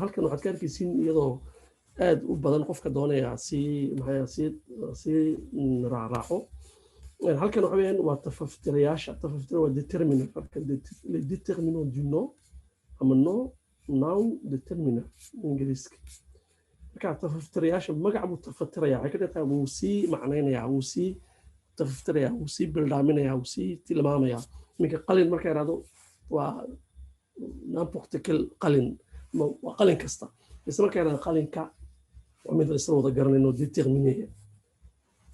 halkan waxaad ka arkaysiin iyadoo aad u badan qofka doonaya si raacraaco halkan waxa weeyaan waa tafaftirayaasha waa determiner marka le déterminant du nom ama noun determiner ingiriiska marka tafaftirayaasha magac buu tafaftirayaa waxay ka dhigtaa wuu sii macnaynayaa wuu sii tafaftirayaa wuu sii bildhaaminayaa wuu sii tilmaamayaa iminka qalin marka yidhahdo waa n'importe quel qalin waa qalin kasta isla markaa yidhahdo qalinka waa mid isla wada garanayno determinaya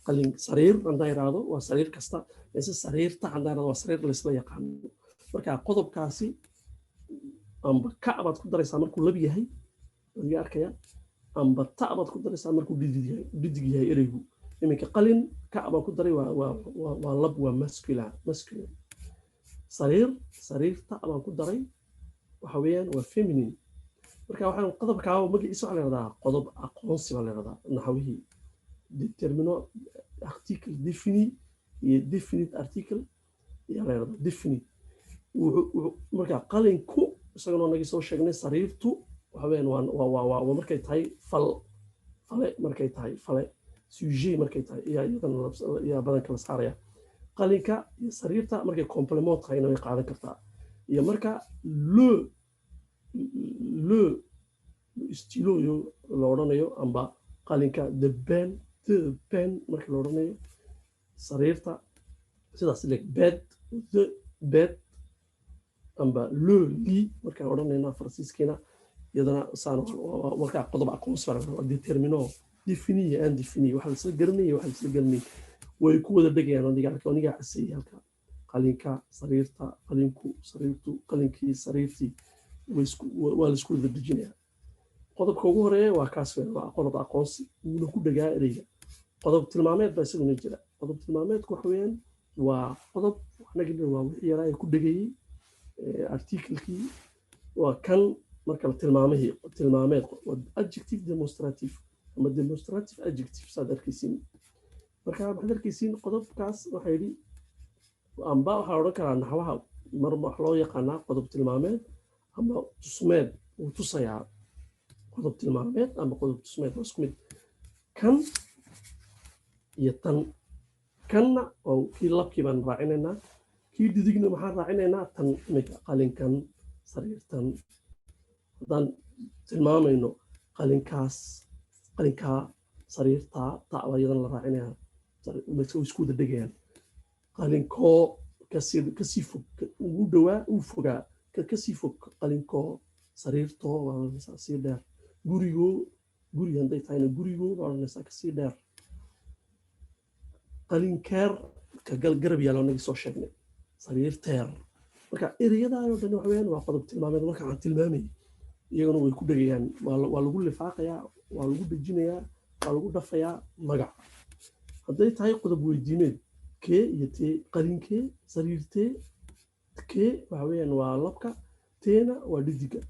qalin sariir haddaan yidhaahdo waa sariir kasta mise sariirta haddaan yidhahdo waa sariir laysla yaqaano marka qodobkaasi amba ka baad ku daraysaa markuu lab yahay adiga arkaya amba ta baad ku daraysaa markuu dhidig yahay ereygu iminka qalin ka baan ku daray waa lab waa masculine sariirta baan ku daray waxa weeyaan waa feminine marka waxaan qodobkaa magaciisa waxaa la yidhahdaa qodob aqoonsi baa la yidhahdaa naxwihii déterminant article défini iyo definite article ayaa la yidhahdaa definite marka qalinku isagana nagii soo sheegnay sariirtu waxa weeyaan waa markay tahay fale markay tahay fale sujet markay tahay yaa badan kala saaraya qalinka iyo sariirta markay complement tahayna way qaadan kartaa iyo marka le stylo la odhanayo amba qalinka the pen marka la odhanayo sariirta sidaas leg bed amba le lit markaan odhanayna faransiiskiina iyadana saan markaa qodob aqoonsi baa determinant défini iyo indéfini waxa la isla garanaya waxa la isla garanay way ku wada dhegayaan aniga casay halka qalinka sariirta qalinku sariirtu qalinkii sariirtii waa la isku wada dejinayaa qodobka ugu horeeya waa kaas waa qodob aqoonsi wuuna ku dhagaa ereyga qodob tilmaameed baa isaguna jira qodob tilmaameedku waxa weeyaan waa qodob anagina waa wixii yaraa ee ku dhagayay artikelkii waa kan marka tilmaameed waa adjective demonstrative ama demonstrative adjective saad arkaysiin marka waxaad arkaysiin qodobkaas waxaa yidhi amba waxaa odhan karaa naxwaha mar wax loo yaqaanaa qodob tilmaameed ama tusmeed uu tusayaa qodob tilmaameed ama qodob tusmeed waa isku mid kan iyo tan kanna oo kii labkii baan raacinaynaa kii dhidigna maxaan raacinaynaa tan iminka qalinkan sariirtan haddaan tilmaamayno qalinkaa sariirtaa ta'ba iyadan la raacinayaa isku wada dhegayaan qalinkoo kasii fog ugu dhowaa uu fogaa kasii fog qalinkoo sariirtoo waa odhanaysaa sii dheer guri hadday tahayna gurigoo waa odhanaysaa kasii dheer qalinkeer ka garab yaalo nagii soo sheegnay sariirteer marka ereyadaayoo dhan waxa weeyaan waa qodob tilmaameed marka aan tilmaamayay iyaguna way ku dhegayaan waa lagu lifaaqayaa waa lagu dejinayaa waa lagu dhafayaa magac hadday tahay qodob weydiimeed kee iyo tee qalinkee sariirtee kee waxa weeyaan waa labka teena waa dhidiga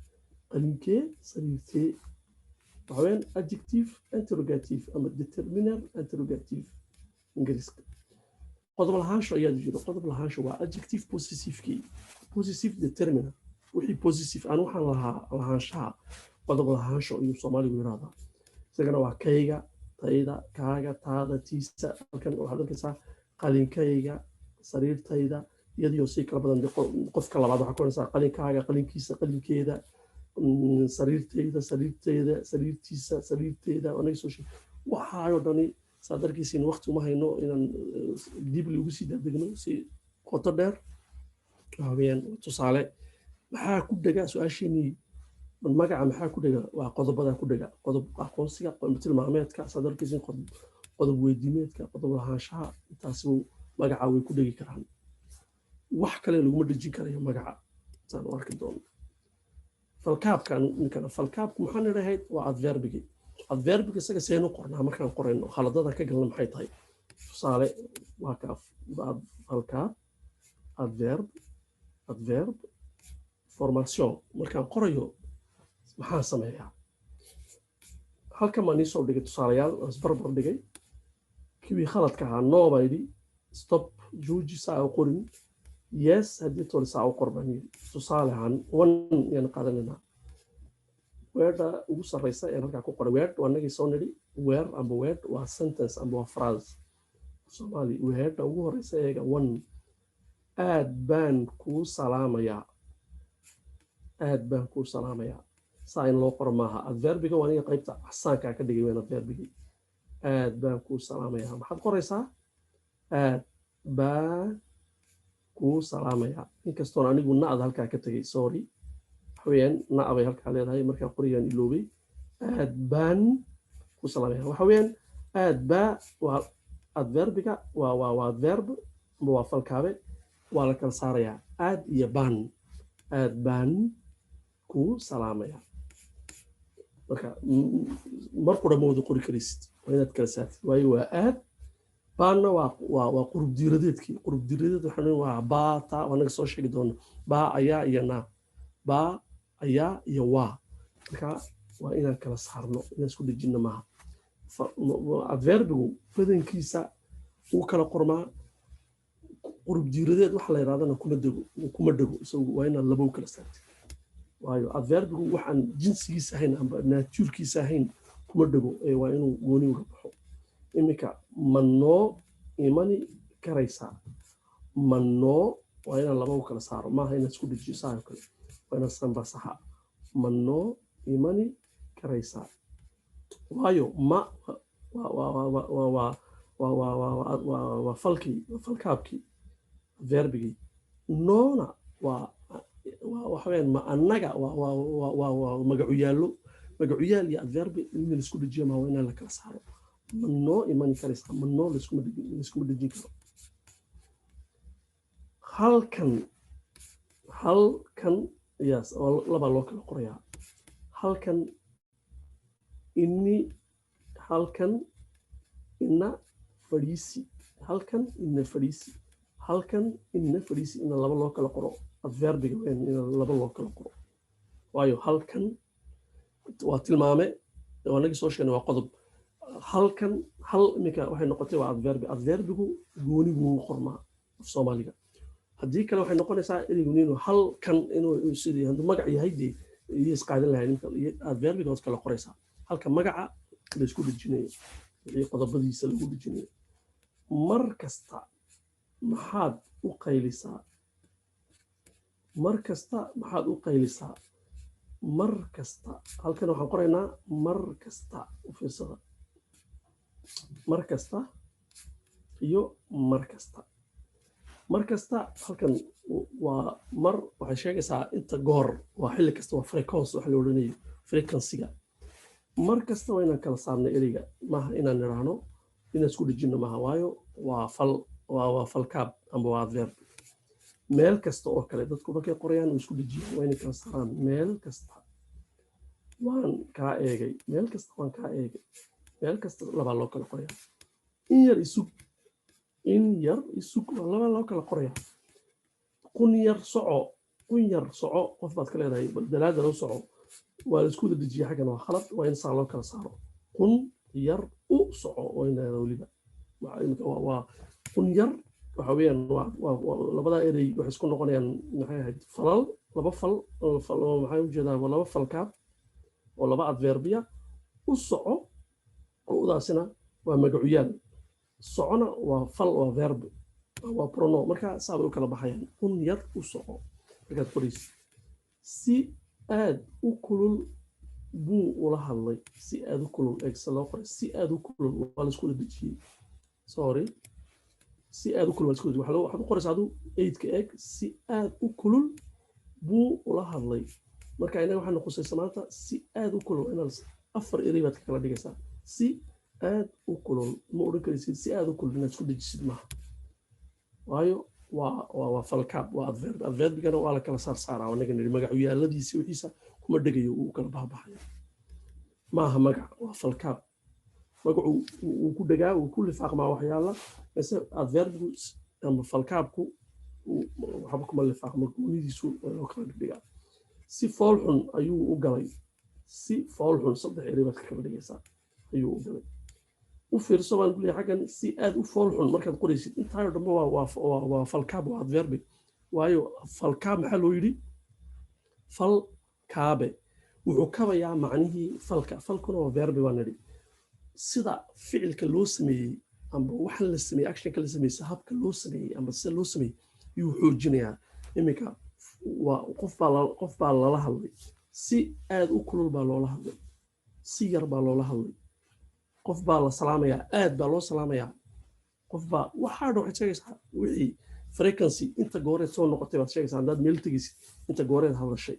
qalinkee sariirtee waxa weeyaan adjective interrogative ama determiner interrogative ingiriiska qodob lahaansho ayaa jiro qodob lahaansho waa adjective possessive determiner wixii possessive aan waxaan lahaanshaha qodob lahaansho ayuu soomaaligu yidhahdaa isagana waa kayga tayda kaaga taada tiisa halkan waxaad arkaysaa qalinkayga sariirtayda iyadoo si kala badan qofka labaad waxaa ku odhanaysaa qalinkaaga qalinkiisa qalinkeeda sariirtiisa sariirteeda anaga soo sheeg waxaayoo dhani saad arkaysiin waqti uma hayno inaan dib lagu sii daadegno si qoto dheer haween tusaale maxaa ku dhagaa su-aasheenii magaca maxaa ku dhaga waa qodobadaa ku dhaga qodob aqoonsiga tilmaameedka saad arkaysiin qodob weydiimeedka qodob lahaanshaha intaasi magaca way ku dhegi karaan wax kale laguma dhejin karayo magaca saan u arki doono falkaabku maxaan idhahayd waa adverbiga isaga seenu qornaa markaan qorayno khaladada ka galna maxay tahay tusaale waa kaaf falkaab adverb formation markaan qorayo maxaan sameeyaa halkan baan iisoo dhigay tusaalayaal isbarbar dhigay kiwii khaladka ahaa no baa yidhi stop jooji saa u qorin yes haddii tole saa u qor baan yidhi tusaale ahaan one yaan qaadanaynaa weerda ugu sarreysa ee halkaa ku qoray weerd waa nagii soo nidhi weer amba weerd waa sentence amba waa phrase Soomaali weerda ugu horeysa eega one aad baan kuu salaamayaa aad baan kuu salaamayaa saa in loo qoro maaha adverbiga waa aniga qaybta axsaankaa ka dhigay weyn adverbigii aad baan kuu salaamayaa maxaad qoraysaa aad baan kuu salaamayaa inkastoon anigu na'da halkaa ka tegay sorry waxaweyaan na' bay halkaa leedahay markaa qorigaan iloobay aad baan kuu salaamayaa waxaweyaan aad baa waa adverbiga waa adverb ama waa falkaabe waa la kala saarayaa aad iyo baan aad baan kuu salaamayaa marka marku dhamooda qori karaysid waa inaad kala saartid waayo waa aad baanna waa qurub diiradeedkii qurub diiradeed waxaan waa baa taa waa naga soo sheegi doono baa ayaa iyo na baa ayaa iyo waa marka waa inaan kala saarno inaan isku dhejinno maaha adverbigu badankiisa uu kala qormaa qurub diiradeed waxa la yidhahdana kuma dego isagu waa inaan labo kala saartid waayo adverbigu waxaan jinsigiisa ahayn amba natuurkiisa ahayn kuma dego waa inuu gooni uga baxo iminka ma noo imani karaysaa ma noo waa inaan laba u kala saaro maaha inaad isku dejiyo saa kale waa inaan sanbasaxa ma noo imani karaysaa waayo ma waa falkaabkii adverbigii noona waxaweyaan ma annaga waa magacuyaalo magacuyaal iyo adverbi in la isku dejiyo maa waa inaan la kala saaro ma noo imani karaysaa ma noo laiskuma dejin karo halkan yes oo labaa loo kala qorayaa halkan ina fadhiisi halkan ina fadhiisi ina laba loo kala qoro adverbiga weyn ina laba loo kala qoro waayo halkan waa tilmaame waa nagii soo sheegnay waa qodob halkan hal iminka waxay noqotay waa adverbigu gooni buu qormaa af Soomaaliga haddii kale waxay noqonaysaa inuu halkan inuu sidii hadduu magac yahay dee iyo isqaadan lahayn ninka adverbiga hoos kala qoraysaa halka magaca la isku dhejinayo iyo qodobadiisa lagu dhejinayo mar kasta maxaad u qaylisaa mar kasta halkan waxaan qoraynaa mar kasta u fiirsada mar kasta iyo mar kasta halkan waa mar waxay sheegaysaa inta goor waa xilli kasta waa frequency waxa la odhanayo frequency-ga mar kasta waa inaan kala saarno ereyga maaha inaan niraahno inaan isku dhejinno maaha waayo waa falkaab amba waa adverb meel kasta oo kale dadku markay qorayaan way isku dhejiyaan waa inay kala saaraan meel kasta waan kaa eegay meel kasta labaa loo kala qorayaa in yar isug waa laba loo kala qorayaa qun yar soco qof baad ka leedahay dalaada loo soco waa la isku wada dejiya xaggan waa khalad waa in saa loo kala saaro qun yar u soco waa in weliba waa qun yar waxa weeyaan labada erey waxay isku noqonayaan maxay ahayd laba fal maxay u jeedaa waa laba falkaab oo laba adverbiya u soco udaasina waa magacuyaal socona waa fal waa verb waa pronoun marka saa bay u kala baxayaan qun yar u soco markaad qoraysid si aad u kulul buu ula hadlay si aad u kulul eegsa loo qoray si aad u kulul waa la isku dejiyey sorry si aad u kulul waa la isku dejiyey waxaad u qoraysaa adu eydka eeg si aad u kulul buu ula hadlay marka inaga waxaa noqosaysa maanta si aad u kulul inaad afar erey baad ka kala dhigaysaa si aad u kulul ma odhan karaysid si aad u kulul inaad isku dejisid maaha waayo waa falkaab waa adverbigana waa la kala saarsaaraa anaga nidhi magacuyaaladiisa wixiisa kuma dhegayo uu kala baxbaxaya maaha magac waa falkaab magacu uu ku dhegaa uu ku lifaaqmaa waxyaala mise adverbigu ama falkaabku waxba kuma lifaaqmo goonidiisu loo kala dhigaa si fool xun ayuu u galay si fool xun saddex erey baad ka kala dhigaysaa ayuu u galay u fiirso baan ku leeyahay xaggan si aad u fool xun markaad qoraysid intaa dhanba waa falkaab waa adverbi waayo falkaab maxaa loo yidhi falkaabe wuxuu kabayaa macnihii falkuna waa verbi baan nidhi sida ficilka loo sameeyey amba waxaan la sameeyey actionka la sameeyey habka loo sameeyey amba sida loo sameeyey yuu xoojinayaa iminka waa qof baa lala hadlay si aad u kulul baa loola hadlay si yar baa loola hadlay qof baa la salaamayaa aad baa loo salaamayaa qof baa waxaa dhan waxaad sheegaysaa wixii frequency inta gooreed soo noqotay baad sheegaysaa haddaad meel tegaysid inta gooreed hadashay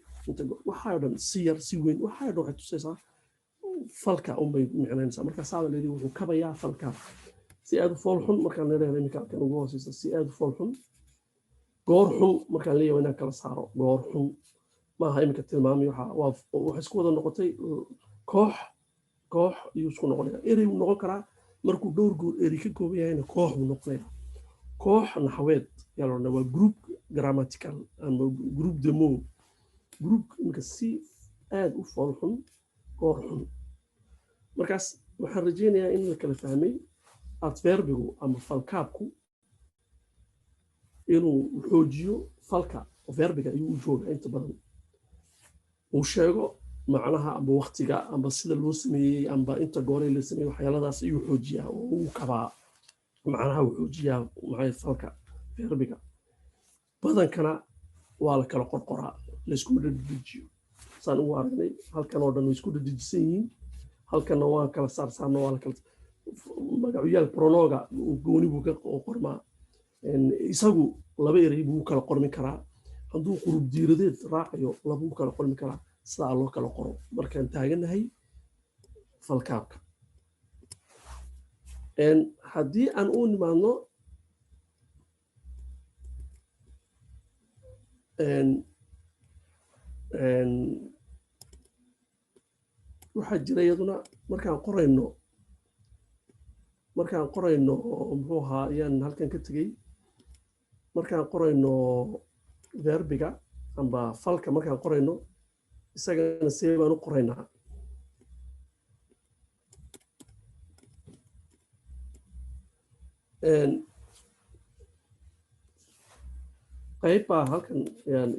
waxaa dhan si yar si weyn waxaa dhan waxaad tusaysaa falka unbay micnaynaysaa marka saaba leeyahay wuxuu kabayaa falka si aad u fool xun markaan leeyahay iminka halkan ugu hooseysa si aad u fool xun goor xun markaan leeyahay inaan kala saaro goor xun maaha iminka tilmaamay waxa isku wada noqotay koox ayuu isku noqonayaa erey uu noqon karaa markuu dhowr goor eri ka kooban yahayna koox buu noqonayaa koox naxweed yaa la waa group grammatical ama group de mots group iminka si aad u fool xun goor xun markaas waxaan rajaynayaa in la kala fahmay adverbigu ama falkaabku inuu xoojiyo falka verbiga ayuu u joogaa inta badan uu sheego macnaha amba waqtiga amba sida loo sameeyey amba inta goorey la sameeyey waxyaaladaas ayuu xoojiyaa oo uu kabaa macnaha uu xoojiyaa maxay falka verbiga badankana waa la kala qorqoraa laysku dhaddejiyo saan ugu aragnay halkan oo dhan way isku dhaddejisan yihiin halkanna waan kala saarsaarno waa la kala magacuyaal pronoga gooni buu ka qormaa isagu laba erey buu kala qormi karaa hadduu qurub diiradeed raacayo labuu kala qormi karaa sidaa loo kala qoro markaan taaganahay falkaabka haddii aan u nimaadno waxaa jira iyaduna markaan qorayno muxuu ahaa ayaan halkan ka tegey markaan qorayno verbiga amba falka markaan qorayno isagana see baan u qoraynaa qayb baa halkan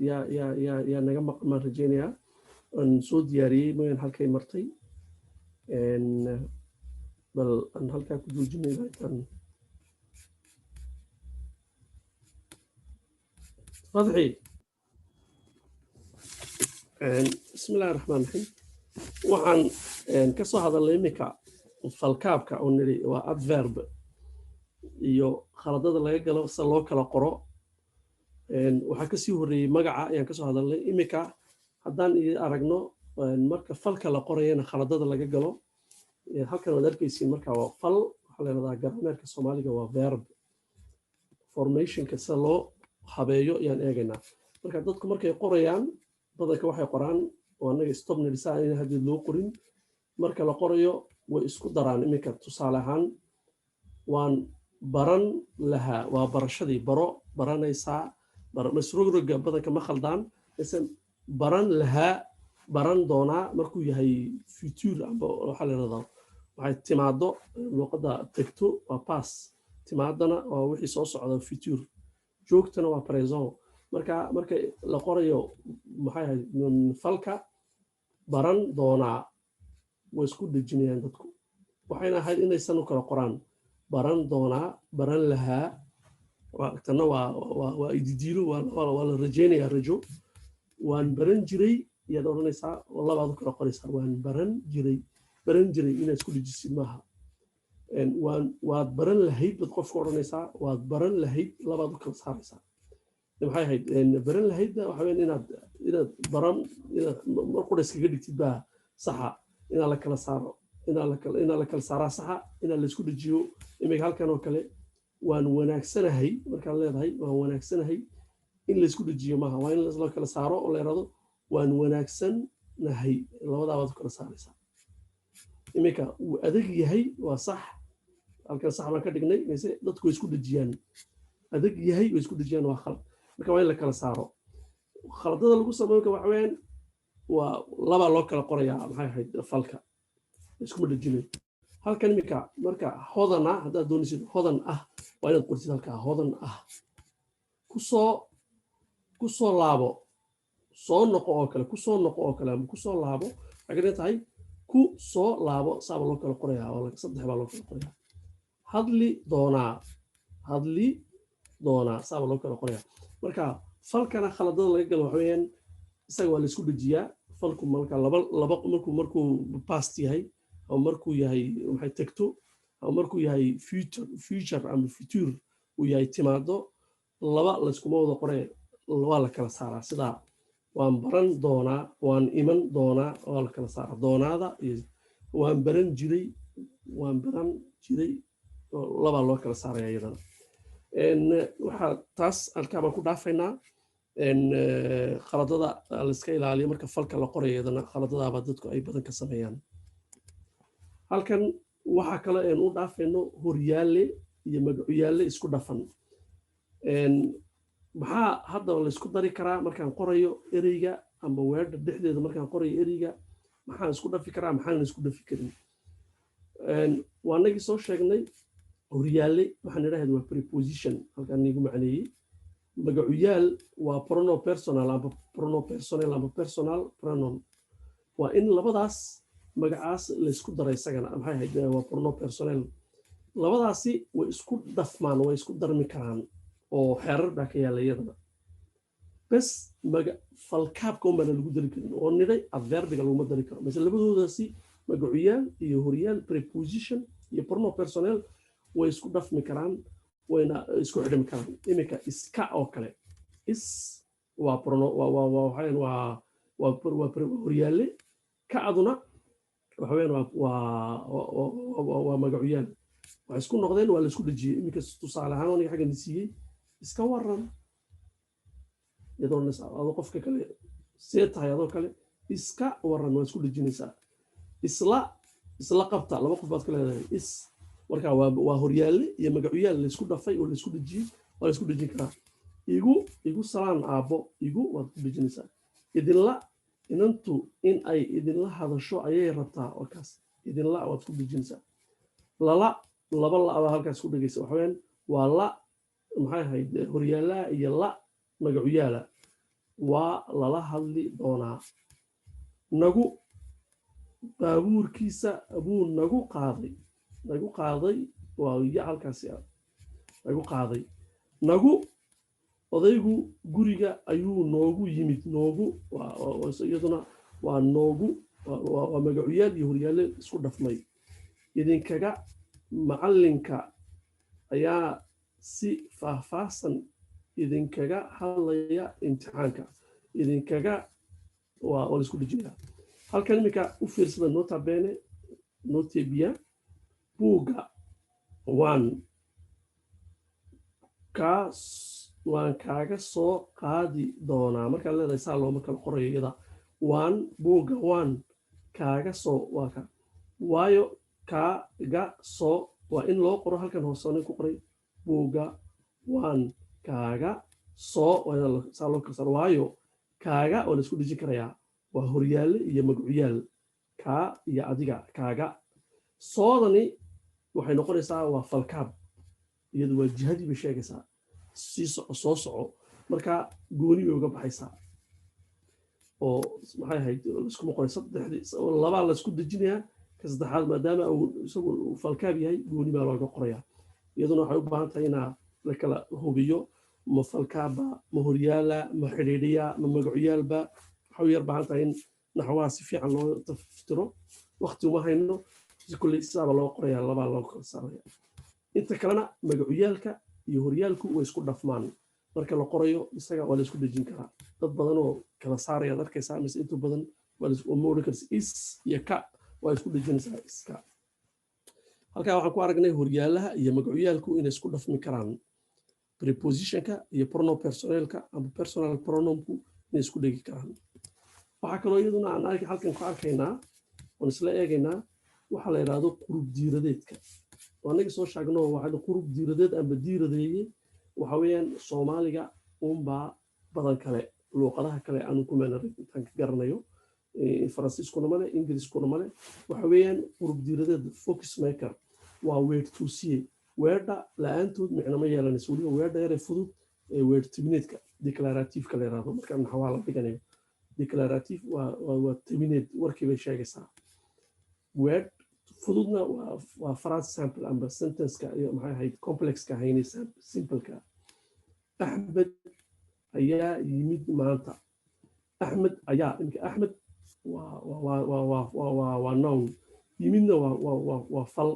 yaa naga maqmaan rajaynayaa aan soo diyaariyey mooyaan halkay martay bal aan halkaa ku joojinay intaan fadxi بسم الله الرحمن الرحيم waxaan ka soo hadalnay iminka falkaabka oo niri waa adverb iyo khaladada laga galo si loo kala qoro waxaa kasii horreeyey magaca ayaan ka soo hadalnay iminka haddaan aragno marka falka la qorayana khaladada laga galo halkan waad arkaysiin marka waa fal waxaa la yidhahdaa garameerka soomaaliga waa verb formationka sida loo habeeyo ayaan eegaynaa marka dadku markay qorayaan badanka waxay qoraan oo annaga stop nidhisaa in haddii loo qorin marka la qorayo way isku daraan iminka tusaale ahaan waan baran lahaa waa barashadii baranaysaa masrogroga badanka ma khaldaan mise baran lahaa baran doonaa markuu yahay future amba waxaa la yidhahdaa waxay timaado luqadda tegto waa pass timaadana waa wixii soo socda future joogtana waa present marka la qorayo maxay ahayd falka baran doonaa way isku dejinayaan dadku waxayna ahayd inaysan u kala qoraan baran doonaa baran lahaa tana waa ididiilo waa la rajaynayaa rajo waan baran jiray iyaad odhanaysaa labaad u kala qoraysaa waan baran jiray inaad isku dejisid maaha waad baran lahayd baad qofka odhanaysaa waad baran lahayd labaad u kala saaraysaa maxay ahayd baran lahaydna waxa weyn inaad baran markuu iskaga dhigtid baa saxa inaa la kala saaro inaa la kala saaraa saxa inaa la isku dejiyo iminka halkan oo kale waan wanaagsanahay markaad leedahay waan wanaagsanahay in la isku dejiyo maaha waa in la kala saaro oo la yidhahdo waan wanaagsanahay labadaabaad kala saaraysaa iminka wuu adag yahay waa sax halkan sax baan ka dhignay mise dadku way isku dejiyaan adag yahay way isku dejiyaan waa khalad marka waa in la kala saaro khaladada lagu sameeyo waxa weeyaan waa laba loo kala qorayaa maxay ahayd falka iskuma dejinayo halkan iminka marka hodana haddaad doonaysid hodan ah waa inaad qortid halkaa hodan ah kusoo laabo soo noqo oo kale ku soo noqo oo kale ama ku soo laabo waxay tahay ku soo laabo saaba loo kala qorayaa oo saddex baa loo kala qorayaa hadli doonaa saaba loo kala qorayaa marka falkana khaladada laga galo waxa weeyaan isaga waa la isku dhajiyaa falku marka laba markuu past yahay ama markuu yahay waxay tagto ama markuu yahay future ama future uu yahay timaado laba la iskuma wada qoree waa la kala saaraa sidaa waan baran doonaa waan iman doonaa waa la kala saaraa doonaada iyo waan baran jiray labaa loo kala saaraya iyadana waxaa taas halkaa baan ku dhaafaynaa khaladada la iska ilaaliyo marka falka la qorayo iyadana khaladadaaba dadku ay badan ka sameeyaan halkan waxaa kale aan u dhaafayno horyaale iyo magacuyaale isku dhafan maxaa hadda la isku dari karaa markaan qorayo ereyga ama weerda dhexdeeda markaan qorayo ereyga maxaan isku dhafi karaa maxaan isku dhafi karin waa nagii soo sheegnay horyaale waxaan idhaahdaa waa preposition halkaan nigu macneeyey magacuyaal waa pronoun personal ama pronoun personnel ama personal pronoun waa in labadaas magacaas la isku daray isagana maxay ahayd waa pronoun personnel labadaasi way isku dhafmaan way isku darmi karaan oo xeerar baa ka yaala iyadana bas falkaabka unbaana lagu dari karin oo nidhay adverbiga laguma dari karo mise labadoodaasi magacuyaal iyo horyaal preposition iyo pronoun personnel way isku dhafmi karaan wayna isku xidhmi karaan iminka iska oo kale is waa horyaale kacduna waxa weeyaan waa magacuyaal waxay isku noqdeen waa la isku dhajiyey iminka tusaale ahaan aniga xaggan siiyey iska waran adoo qofka kale see tahay adoo kale iska waran waa isku dhajinaysaa isla qabta laba qof baad ka leedahay is marka waa horyaale iyo magacuyaal la isku dhafay oo la isku dhajiyey waa la isku dhajin karaa igu salaan aabbo waad ku dhajinaysaa idinla inantu in ay idinla hadasho ayay rabtaa warkaas idinla waad ku dhajinaysaa laba la halkaas ku dhagaysa waxa weeyaan waa la maxay ahayd horyaalaha iyo la magacuyaala waa lala hadli doonaa nagu baabuurkiisa buu nagu qaaday waa ya halkaasi nagu qaaday nagu odaygu guriga ayuu noogu yimid iyaduna waa noogu waa magacuyaal iyo horyaale isku dhafmay idinkaga macallinka ayaa si faahfaahsan idinkaga hadlaya imtixaanka idinkaga waa la isku dhijinaya halkan iminka u fiirsada nota bene notebia buugga waan kaaga soo qaadi doonaa markaad leedahay saa looma kala qorayo iyada buugga waan kaaga soo waa ka waayo kaaga soo waa in loo qoro halkan hoosane ku qoray buugga waan kaaga soo saa loo kalsaan waayo kaaga oo la isku dhijin karayaa waa horyaale iyo magacuyaal kaa iyo adiga kaaga soodani waxay noqonaysaa waa falkaab iyadu waa jihadii bay sheegaysaa soo soco marka gooni bay uga baxaysaa oo maxay ahayd laiskuma qoray labaa la isku dejinayaa ka saddexaad maadaama uu isagu falkaab yahay gooni baa looga qorayaa iyaduna waxay u baahan tahay inaa la kala hubiyo ma falkaaba ma horyaala ma xidhiidhiya ma magacuyaalba waxay u yar baahan tahay in naxwaha si fiican loo taftiro waqti uma hayno kulley sidaaba loo qorayaa labaa loo kala saaraya inta kalena magacuyaalka iyo horyaalku way isku dhafmaan marka la qorayo isaga waa la isku dhejin karaa dad badan oo kala saaraya arkaysaa mise inta badan waa ma odhan karsa is iyo ka waa isku dhejinaysaa iska halkaa waxaan ku aragnay horyaalaha iyo magacuyaalku inay isku dhafmi karaan prepositionka iyo pronoun personnelka ama personal pronounku inay isku dhegi karaan waxaa kaloo iyaduna aan halkan ku arkaynaa oon isla eegaynaa waxaa la yidhaahdo qurub diiradeedka anaga soo sheegno waxaa qurub diiradeed amba diiradeeye waxa weeyaan Soomaaliga unbaa badan kale luqadaha kale aanu ku meenaray intaan ka garanayo Faransiiskuna male Ingiriiskuna male waxa weeyaan qurub diiradeed focus maker waa word to see weerda la'aantood micno ma yeelanayso weliba weerda yar ee fudud ee word tibneedka declarative ka la yiraahdo marka naxwaa la dhiganayo declarative waa terminate warkii bay sheegaysaa word fududna waa phrase sample amba sentence-ka iyo maxay ahayd complex-ka haynaysa simple-ka axmed ayaa yimid maanta axmed ayaa imika axmed waa noun yimidna waa fal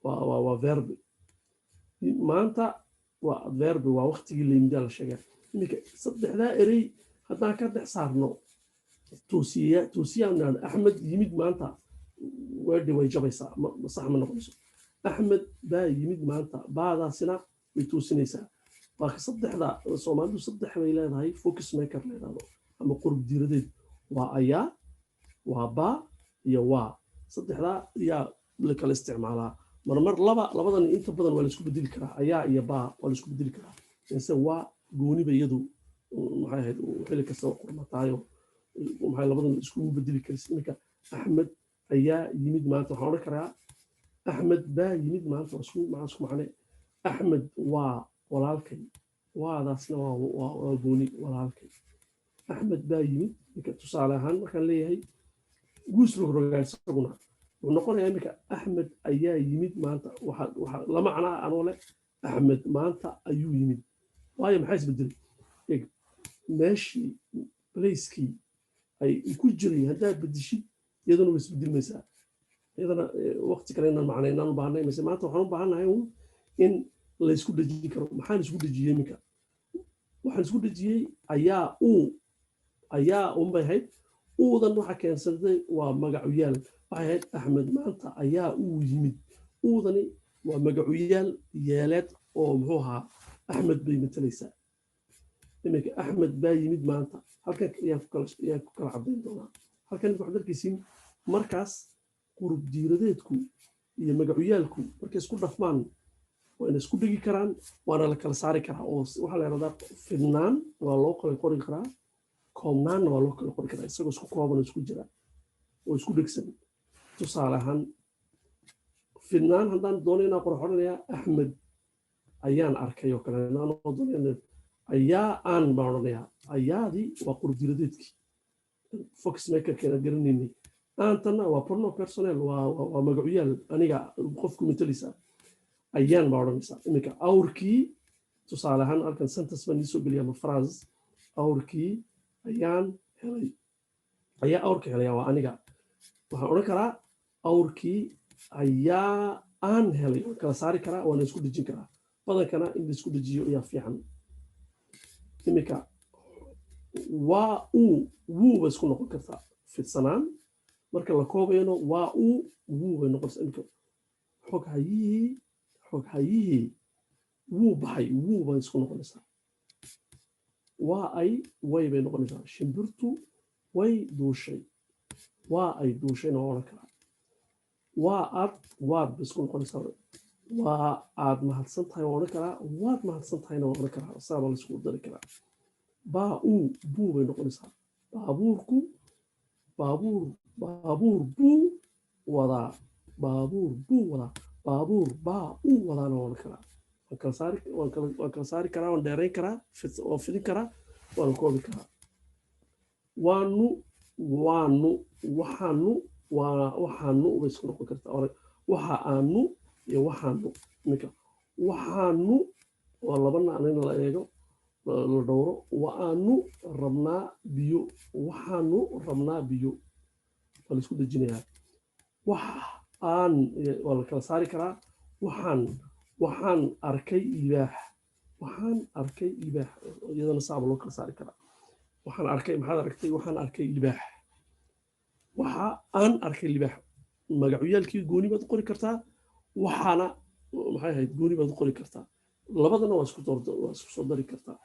waa verb maanta waa verb waa waqtigii la yimid la sheegay imika saddexdaa erey haddaan ka dhex saarno toosiyaan axmed yimid maanta weerdhi way jabaysaa sax ma noqonayso axmed baa yimid maanta baadaasina way toosinaysaa waa saddexda soomaalidu saddex bay leedahay focus maker leedaado ama qurub diiradeed waa ayaa waa baa iyo waa saddexdaa ayaa la kala isticmaalaa marmar labadan inta badan waa la isku bedeli karaa ayaa iyo baa waa la isku bedeli karaa inse waa gooniba iyadu maxay ahayd xilli kasta oo qurmataayo maxay labadan iskugu bedeli karaysa iminka axmed ayaa yimid maanta waxaan odhan karaa axmed baa yimid maanta isku macne axmed waa walaalkay waadaasna waa gooni walaalkay axmed baa yimid iminka tusaale ahaan markaan leeyahay guus rogrogaa isaguna wuxuu noqonayaa iminka axmed ayaa yimid maanta waxa la macnaa anoo leh axmed maanta ayuu yimid waayo maxaa isbedelay meeshii placekii ay ku jiray haddaad bedishid iyaduna way isbedelmaysaa iyadana waqti kale inaan macnaynaan u baahnay mise maanta waxaan u baahannahay in la isku dhejin karo maxaan isku dhejiyey iminka waxaan isku dhejiyey ayaa unbay ahayd uudan waxa keensatay waa magacuyaal waxay ahayd axmed maanta ayaa uu yimid uudani waa magacuyaal yeeleed oo muxuu ahaa axmed bay matalaysaa iminka axmed baa yimid maanta halkan ayaan ku kala caddayn doonaa halkan waxaad arkaysiin markaas qurub diiradeedku iyo magacuyaalku markay isku dhafmaan wayna isku dhigi karaan waana la kala saari karaa oo waxaa la yidhahdaa fidnaan waa loo kala qori karaa koobnaanna waa loo kala qori karaa isagoo isku kooban oo isku jira oo isku dhegsan tusaale ahaan fidnaan haddaan doono inaan qor odhanayaa axmed ayaan arkay oo kale anoo doonaya ayaa aan baan odhanayaa ayaadii waa qurub diiradeedkii fox makerkeena garanaynay aantanna waa porno personnel waa magacuyaal aniga qofku matalaysa ayaan baa odhanaysaa iminka awrkii tusaale ahaan halkan sentence baan iisoo geliya ama phrase awrkii ayaan helay ayaa awrka helaya waa aniga waxaan odhan karaa awrkii ayaa aan helay waan kala saari karaa waana isku dhejin karaa badankana in la isku dhejiyo ayaa fiican iminka waa wuu bay isku noqon kartaa fidsanaan marka la koobayno waa wuu bay noqonaysaa iminka xoghayihii wuu baxay wuu bay isku noqonaysaa waa ay way bay noqonaysaa shimbirtu way duushay waa ay duushayna waa odhan karaa waa waad bay isku noqonaysaa waa aad mahadsan tahay waa odhan karaa waad mahadsan tahayna waa odhan karaa saabaa la isku dari karaa buu bay noqonaysaa baabuur buu wadaa baabuur baa uu wadaana waan karaa waan kala saari karaa waan dheerayn karaa waan fidin karaa waan koobi karaa waxaanu bay isku noqon kartaa waxaanu iyo waxaanu iminka waxaanu waa labana in la eego la dhowro waxaanu rabnaa biyo waa la isku dejinayaa waa la kala saari karaa waxaan arkay libaax iyadana saaba loo kala saari karaa maxaad aragtay waxaan arkay libaax aan arkay libaax magacuyaalkii gooni baad qori kartaa waxaana maxay ahayd gooni baad qori kartaa labadana waa isku soo dari kartaa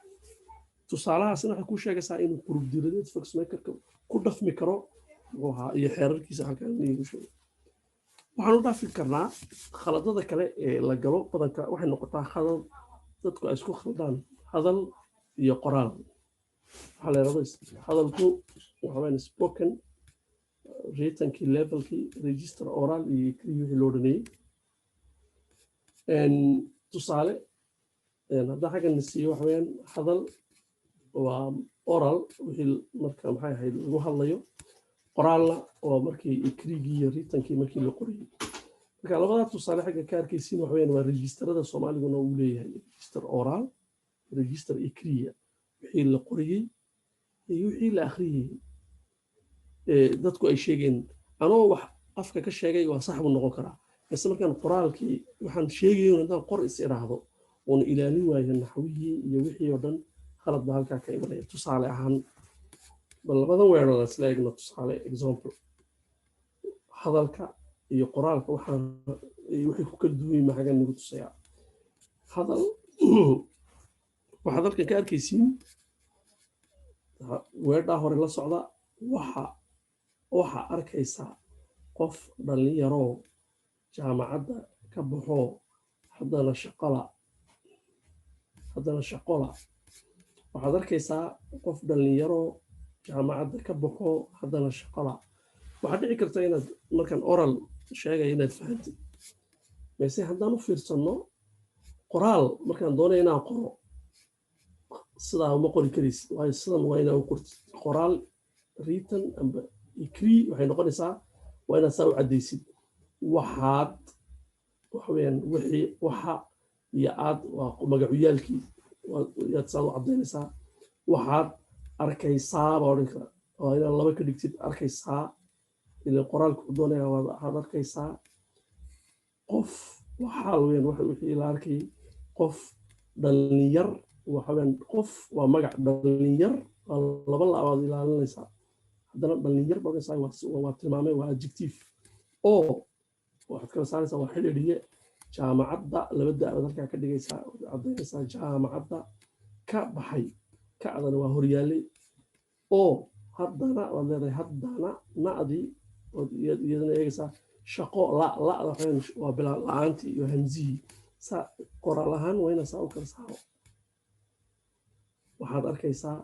tusaalahaasna waxay ku sheegaysaa inuu qurub diiradeed fox makerka ku dhafmi karo muxuu ahaa iyo xeerarkiisa halkan iigu sheegay waxaan u dhaafi karnaa khaladada kale ee la galo badanka waxay noqotaa khalad dadku ay isku khaldaan hadal iyo qoraal waxaa la yidhahdo hadalku waxaweyaan spoken writankii levelkii register oral iyo kii wixii loo dhaneeyey tusaale haddaan xaggan siiyo waxaweyaan hadal oral wixii marka maxay ahayd lagu hadlayo qoraalna waa markii ikrigii iyo writankii markii la qoriyey marka labada tusaale xagga ka arkaysiin waxa weeyaan waa registerada Soomaaliguna uu leeyahay register oral register ikriya wixii la qoriyey iyo wixii la akhriyey dadku ay sheegeen anoo wax afka ka sheegay waa sax buu noqon karaa bas markaan qoraalkii waxaan sheegayo inaan qor is iraahdo oo ilaalin waayo naxwihii iyo wixii oo dhan khalad baa halkaa ka imanaya tusaale ahaan bal labadan weerar la isla eegno tusaale example hadalka iyo qoraalka waxaan wixii ku kala duwan yahay xaggan nagu tusaya hadal waxaad halkan ka arkaysiin weedha hore la socda waxa arkaysaa qof dhalinyaro jaamacadda ka baxo haddana shaqola waxaad arkaysaa qof dhalinyaro jaamacadda ka baxo haddana shaqola waxaad dhici karta inaad markaan oral sheegay inaad fahantid balse haddaan u fiirsanno qoraal markaan doonay inaan qoro sidaa uma qori karaysid waayo sidan waa inaa u qortid qoraal written amba ikri waxay noqonaysaa waa inaad saa u caddaysid waxaad waxa weeyaan wixii waxa iyo aad waa magacuyaalkii yaad saa u caddaynaysaa waxaad arkaysaa baa odhan kara waa inaad laba ka dhigtid arkaysaa ilaa qoraalka u doonaya waxaad arkaysaa qof waxaa weeyaan wixii la arkay qof dhalinyar waxa weeyaan qof waa magac dhalinyar laba laabaad ilaalinaysaa haddana dhalinyar baa waa tilmaamay waa adjective oo waxaad kala saaraysaa waa xidhiidhiye jaamacadda laba da'aad halkaa ka dhigaysaa caddaynaysaa jaamacadda ka baxay kacdana waa horyaalay oo haddana waad leedahay haddana na'dii iyadana eegaysaa shaqo la'da waa bilaa la'aantii iyo hamzihii saa qoraal ahaan waa inaa saa u kala saaro waxaad arkaysaa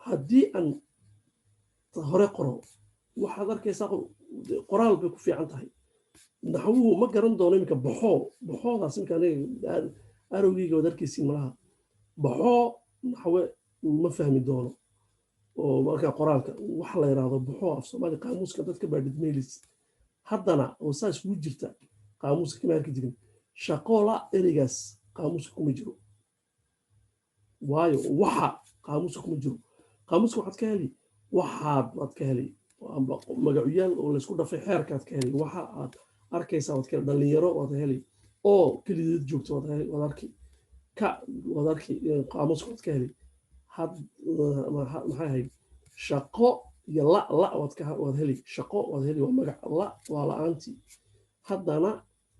haddii aan hore qoro waxaad arkaysaa qoraal bay ku fiican tahay naxwuhu ma garan doono iminka baxoodaas iminka aniga arowgeyga waad arkaysiin malaha baxoo naxwe ma fahmi doono oo markaa qoraalka waxa la yidhaahdo baxoo af soomaali qaamuuska dadka baa dhidmaylis haddana oo saas ugu jirta qaamuuska kama arki jirin shaqoola ereygaas qaamuuska kuma jiro waayo waxa qaamuuska kuma jiro qaamuuska waxaad ka heli waad ka heli magacuyaal oo laysku dhafay xeerkaad ka heli waxa aad arkaysaa waad ka heli dhalinyaro waad heli oo kelideed joogto waad arki qaamuuska waad ka heli maxay ahayd shaqo iyo waad heli shaqo waad heli waa magac waa la'aantii haddana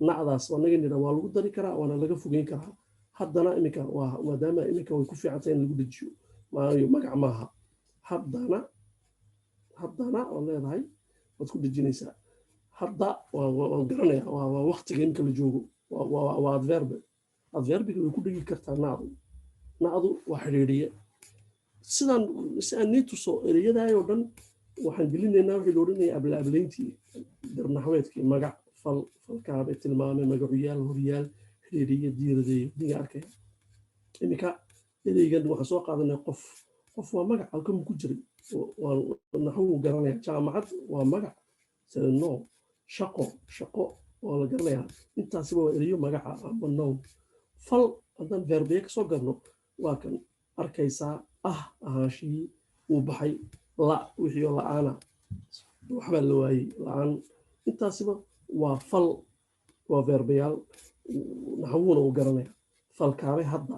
nacdaas waa naga nidha waa lagu dari karaa waana laga fogeyn karaa haddana iminka maadaama iminka way ku fiican tahay in lagu dejiyo maayo magac maaha haddana waad leedahay waad ku dejinaysaa hadda waan garanaya waa waqtiga iminka la joogo waa adverbiga way ku dhegi kartaa nacdu waa xidhiidhiye si aan nii tuso ereyadaayoo dhan waxaan gelinaynaa wixii la odhanaya ablaablayntii darnaxweedkii magac falkaabe tilmaame magacuyaal horyaal xidhiidhiye diiradeeye diga arkaya iminka ereygan waxaan soo qaadanaya qof waa magac halkamu ku jiray naxwuu garanaya jaamacad waa magac no shaqo waa la garanayaa intaasiba waa ereyo magaca amba nown fal haddaan verbiye ka soo garno waa kan arkaysaa ahaanshihii uu baxay wixii oo la'aana waxbaa la waayey la'aan intaasiba waa fal waa verbayaal naxwuuna uu garanaya falkaabay hadda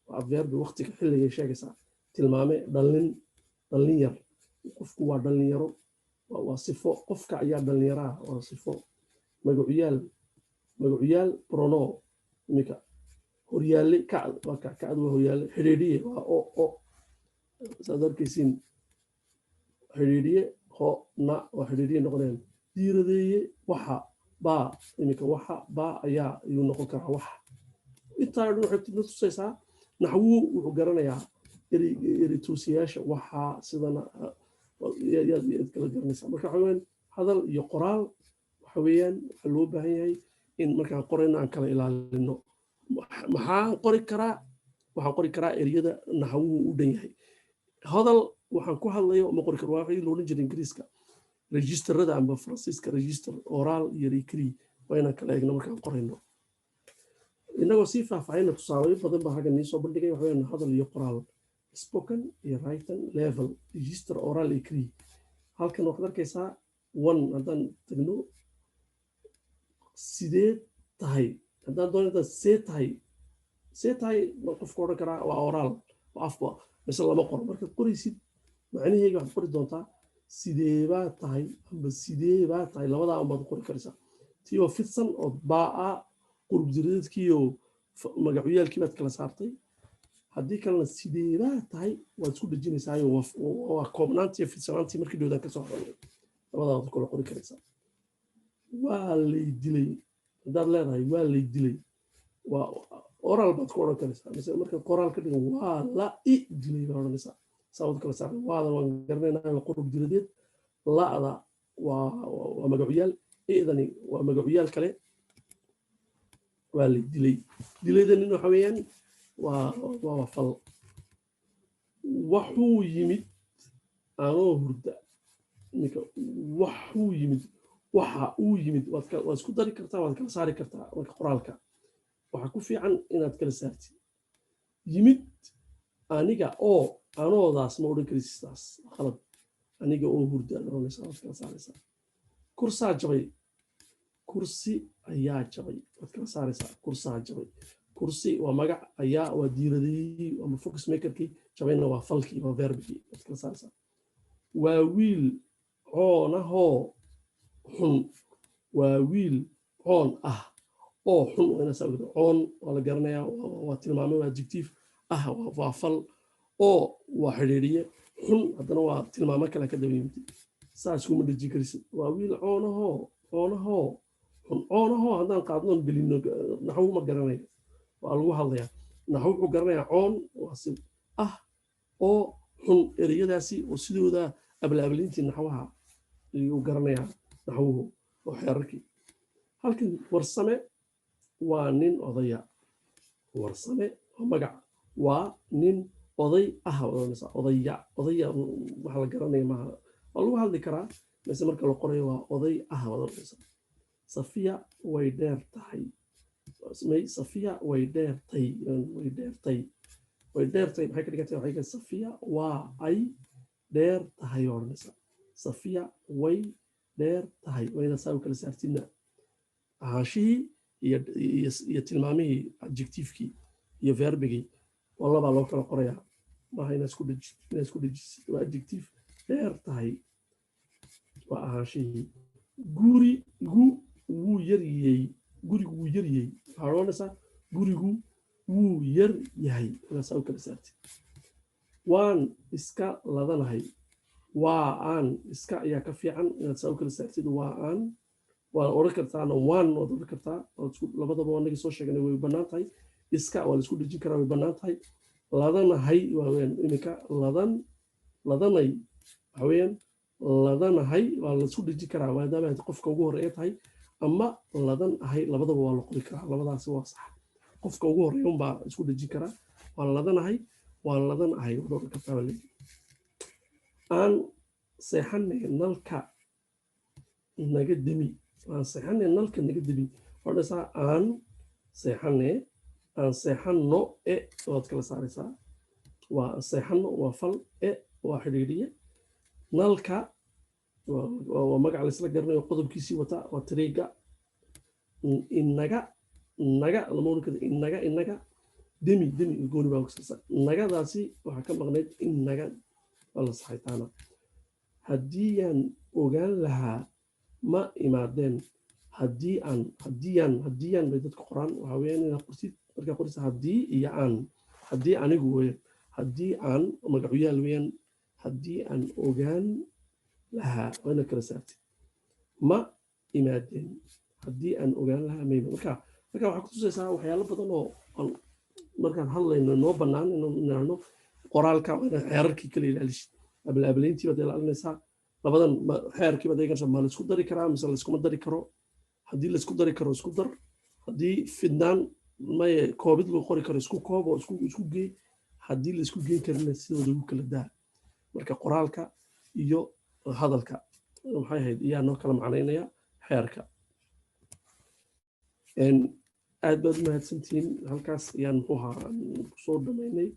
waa verbi waqtiga xilligay sheegaysaa tilmaame dhallin yar qofku waa dhalinyaro waa sifo qofka ayaa dhalinyaraha waa sifo magacuyaal prono iminka horyaale kacd waa horyaale xidhiidhiye waa o saad arkaysiin xidhiidhiye waa xidhiidhiye noqonayaan diiradeeye waxa baa iminka waxa baa ayaa ayuu noqon karaa waxa intaa dhan waxay na tusaysaa naxwuu wuxuu garanayaa erituusiyaasha waxaa sidana yaad kala garanaysaa marka waxa weeyaan hadal iyo qoraal waxa weeyaan waxaa loo baahan yahay in markaan qorayna aan kala ilaalino waxaan qori karaa ereyada naxwuu u dhan yahay hadal waxaan ku hadlayo ma qori karo waa wixii loolan jiray ingiriiska registerada amba faransiiska register oral iyo recri waa inaan kala eegno markaan qorayno inagoo sii faahfaahina tusaalayo badan baa xagga nii soo bandhigay waxa weeyaan hadal iyo qoraal spoken iyo written level register oral recri halkan waxaad arkaysaa one haddaan tagno sidee tahay haddaan doonada see tahay qofka odhan karaa waa oral waa afba mise lama qoro markaad qoraysid macnaheyga waxaad qori doontaa sidee baa tahay amba sidee baa tahay labadaa unbaad qori karaysaa tii oo fidsan oo baa qurub jiradeedkiiyo magacyaalkii baad kala saartay haddii kalena sidee baa tahay waad isku dhejinaysaayo waa koobnaantii fidsanaantii markii dhowdaan ka soo hadalnay labadaa waad kala qori karaysaa waa lay dilay haddaad leedahay waa lay dilay waa oral baad ku odhan karaysaa mise markaad qoraal ka dhigan waa la i dilay baa odhanaysaa saa wad kala saaray waada waan garanaynaa qurub jiradeed la'da waa magacuyaal i'dani waa magacuyaal kale waa lay dilay dilaydanin waxa weeyaan waa fal waxuu yimid anoo hurda ninka waxuu yimid waxa uu yimid waad isku dari kartaa waad kala saari kartaa marka qoraalka waxaa ku fiican inaad kala saartid yimid aniga oo anoodaas ma odhan karaysid taas khalad aniga oo hurda oranaysaa waad kala saaraysaa kursaa jabay kursi ayaa jabay waad kala saaraysaa kursaa jabay kursi waa magac ayaa waa diiradii ama focus makerkii jabayna waa falkii waa verbigii waad kala saaraysaa waa wiil coonahoo xun waa wiil coon ah oo xun waa inaa saa ogdo coon waa la garanayaa waa tilmaamay waa adjective ah waa fal oo waa xidhiidhiye xun haddana waa tilmaamo kale ka daba yimid saas kuma dhejin karaysid waa wiil coonahoo xun coonahoo haddaan qaadnoon gelino naxwo ma garanayo waa lagu hadlayaa naxwo wuxuu garanayaa coon waa si ah oo xun ereyadaasi oo sidooda ablaablintii naxwaha ayuu garanayaa naxwuhu oo xeerarkii halkan warsame waa nin odaya warsame waa magac waa nin oday ah odaya waxa la garanaya maaha waa lagu hadli karaa mise marka la qorayo waa oday ah wadanaysa safiya way dheer tahay safiya way dheertay maxay ka dhigantay waxay ka safiya waa ay dheer tahay odhanaysa safiya way dheer tahay wayna saa u kala saartidna ahaanshihii iyo tilmaamihii adjectivekii iyo verbigii waa labaa loo kala qorayaa maaha inaa isku dhejisid waa adjective dheer tahay waa ahaanshihii gurigu wuu yaryey waxaa odhanaysaa gurigu wuu yar yahay inaa saa u kala saartid waan iska ladanahay waa aan iska ayaa ka fiican inaad saa u kala saartid waa aan waad odhan kartaana waan waad odhan kartaa labadaba anagii soo sheeganay way bannaan tahay iska waa la isku dhejin karaa way bannaan tahay ladanahay waa weyaan iminka ladanay waxa weeyaan ladanahay waa la isku dhejin karaa maadaama qofka ugu horeeya tahay ama ladan ahay labadaba waa la qori karaa labadaasi waa sax qofka ugu horeeya unbaa isku dhejin karaa waa ladanahay waa ladan ahay waad odhan kartaa baa leeyahay aan seexanay nalka naga demi odhanaysaa aan seexanno waad kala saaraysaa waa seexanno waa fal waa xidhiidhiye nalka waa magac laysla garanayo qodobkiisii wata waa tariiga inaga lama odhan karo inaga demi gooni baa kusaasa nagadaasi waxaa ka maqnayd inaga waa la saxay taana haddii aan ogaan lahaa ma imaadeen haddii aan bay dadka qoraan waxaa weeyaan inaad qortid markaa qortid haddii iyo aan haddii anigu weeyaan haddii aan magacuyaal weeyaan haddii aan ogaan lahaa waa inaad kala saartid ma imaadeen haddii aan ogaan lahaa ma imaadeen marka waxaa kutusaysaa waxyaalo badan oo markaan hadlayno noo bannaan inaanu qoraalka xeerarkii kala ilaalisid ablaablayntii baad ilaalinaysaa labadan xeerkii baad eeganaysaa ma la isku dari karaa mise la iskuma dari karo haddii la isku dari karo isku dar haddii fidnaan koobid loo qori karo isku koob oo isku gee haddii la isku geen karina sidooda ugu kala daa marka qoraalka iyo hadalka maxay ahayd iyaa noo kala macnaynaya xeerka aad baad u mahadsantihiin halkaas ayaan muxuu ahaa kusoo dhamaynay